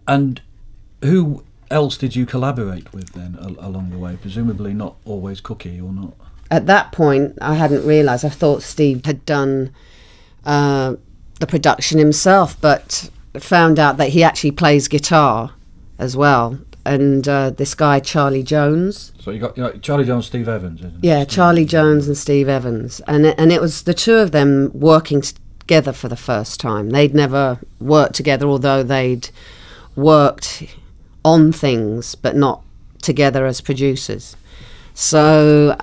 And who else did you collaborate with then along the way? Presumably not always Cookie, or not? At that point, I hadn't realised. I thought Steve had done the production himself, but found out that he actually plays guitar as well. And this guy, Charlie Jones. So you got Charlie Jones, Steve Evans, isn't it? Yeah, Charlie Jones and Steve Evans. And it was the two of them working together for the first time. They'd never worked together, although they'd worked on things, but not together as producers. So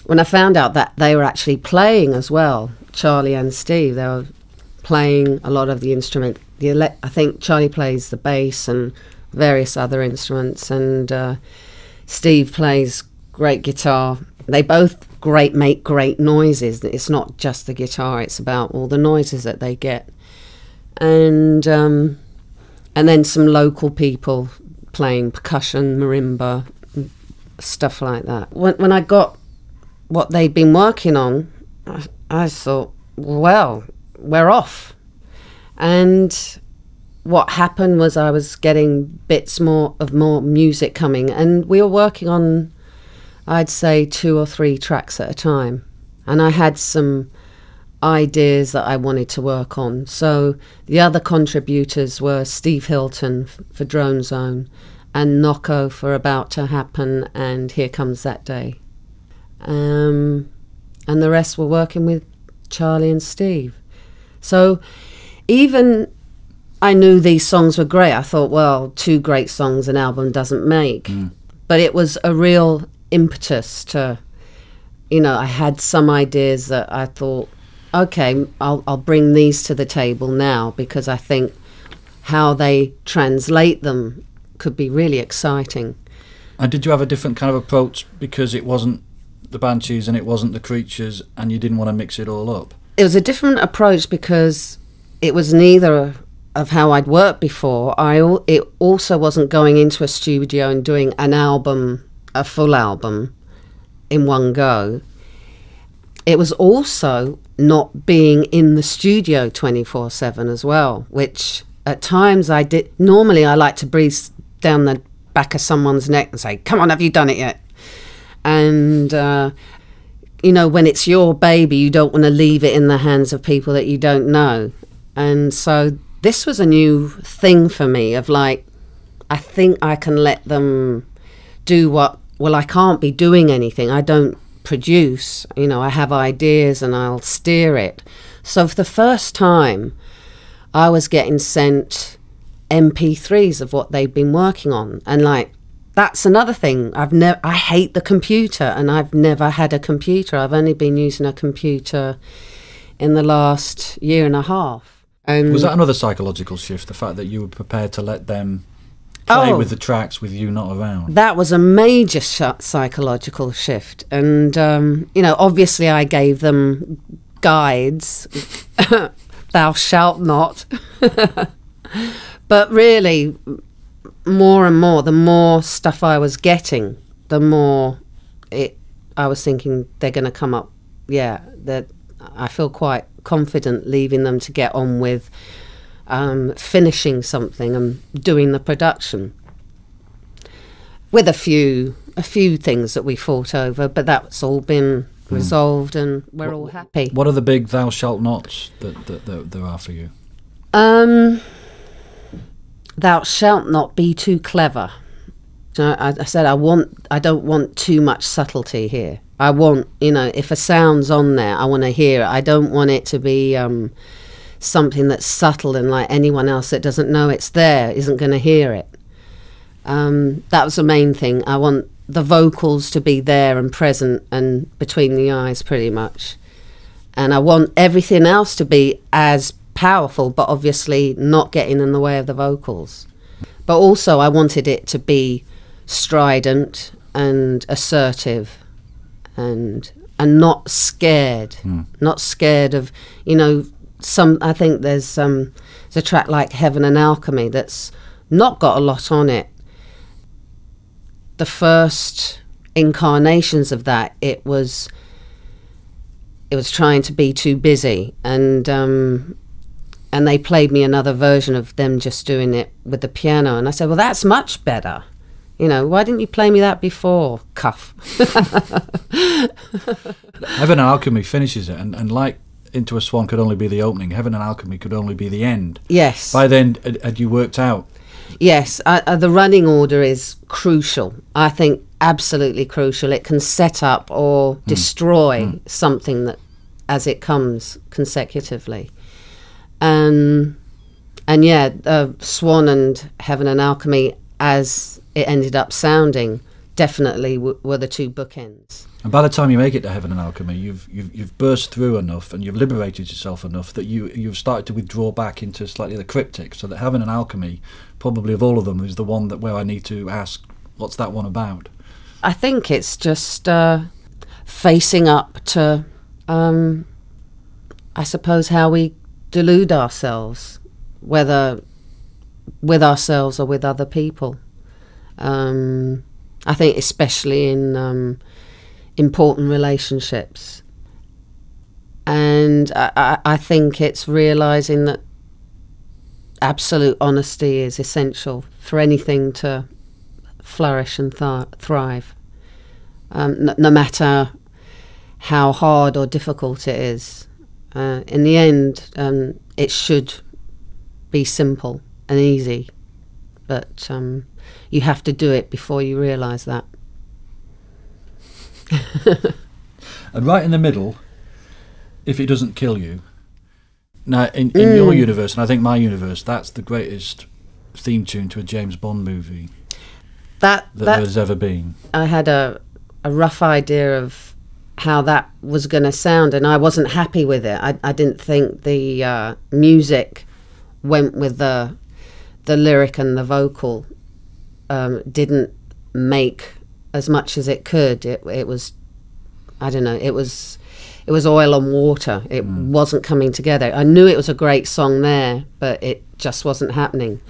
when I found out that they were actually playing as well, Charlie and Steve, they were playing a lot of the instrument. I think Charlie plays the bass and various other instruments, and Steve plays great guitar. They both make great noises. It's not just the guitar, it's about all the noises that they get. And then some local people playing percussion, marimba, stuff like that. When I got what they'd been working on, I thought, well, we're off. And what happened was I was getting bits more music coming, and we were working on, I'd say, 2 or 3 tracks at a time. And I had some ideas that I wanted to work on. So the other contributors were Steve Hilton for Drone Zone, and Nocco for About to Happen and Here Comes That Day. And the rest were working with Charlie and Steve. So even I knew these songs were great. I thought, well, 2 great songs an album doesn't make. But it was a real impetus to, you know, I had some ideas that I thought, okay, I'll bring these to the table now, because I think how they translate them could be really exciting. And did you have a different kind of approach because it wasn't the Banshees and it wasn't the Creatures, and you didn't want to mix it all up? It was a different approach because it was neither of how I'd worked before. It also wasn't going into a studio and doing an album, a full album, in one go. It was also not being in the studio 24/7 as well, which at times I did. Normally I like to breathe down the back of someone's neck and say, come on, have you done it yet? And you know, when it's your baby, you don't want to leave it in the hands of people that you don't know. And so this was a new thing for me, of like, I think I can let them do what, well, I can't be doing anything. I don't produce, you know, I have ideas and I'll steer it. So for the first time, I was getting sent MP3s of what they'd been working on. And like, that's another thing. I hate the computer, and I've never had a computer. I've only been using a computer in the last year and a half. Was that another psychological shift, the fact that you were prepared to let them play with the tracks with you not around? That was a major psychological shift. And, you know, obviously I gave them guides, thou shalt not. But really, more and more, the more stuff I was getting, the more I was thinking they're going to come up, yeah, that I feel quite confident leaving them to get on with finishing something and doing the production, with a few things that we fought over, but that's all been resolved and we're all happy. What are the big thou shalt nots that there are for you? Thou shalt not be too clever. So I said I don't want too much subtlety here. I want, you know, if a sound's on there, I want to hear it. I don't want it to be something that's subtle and like anyone else that doesn't know it's there isn't going to hear it. That was the main thing. I want the vocals to be there and present and between the eyes pretty much. And I want everything else to be as powerful, but obviously not getting in the way of the vocals. But also I wanted it to be strident and assertive and not scared. Not scared of, you know, I think there's a track like Heaven and Alchemy that's not got a lot on it. The first incarnations of that, it was trying to be too busy, and and they played me another version of them just doing it with the piano, and I said, well, that's much better. You know, why didn't you play me that before? Cuff. Heaven and Alchemy finishes it, and like Into a Swan could only be the opening, Heaven and Alchemy could only be the end. Yes. By then, had you worked out? Yes, the running order is crucial. I think absolutely crucial. It can set up or destroy something that, as it comes consecutively. And yeah, Swan and Heaven and Alchemy, as it ended up sounding, definitely were the two bookends. And by the time you make it to Heaven and Alchemy, you've burst through enough and you've liberated yourself enough that you've started to withdraw back into slightly the cryptic. So that Heaven and Alchemy, probably of all of them, is the one that where I need to ask, what's that one about? I think it's just facing up to, I suppose, how we delude ourselves, whether with ourselves or with other people. I think especially in important relationships. And I think it's realising that absolute honesty is essential for anything to flourish and thrive. No matter how hard or difficult it is. In the end, it should be simple and easy, but you have to do it before you realise that. And right in the middle, If It Doesn't Kill You. Now, in your universe, and I think my universe, that's the greatest theme tune to a James Bond movie that there's ever been. I had a rough idea of how that was going to sound, and I wasn't happy with it. I didn't think the music went with the lyric, and the vocal didn't make as much as it could. It was, I don't know, it was oil and water. It wasn't coming together. I knew it was a great song there, but it just wasn't happening.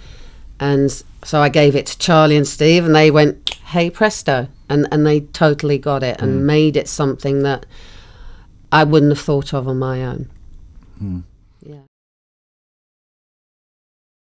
And so I gave it to Charlie and Steve, and they went, hey presto, and they totally got it and made it something that I wouldn't have thought of on my own.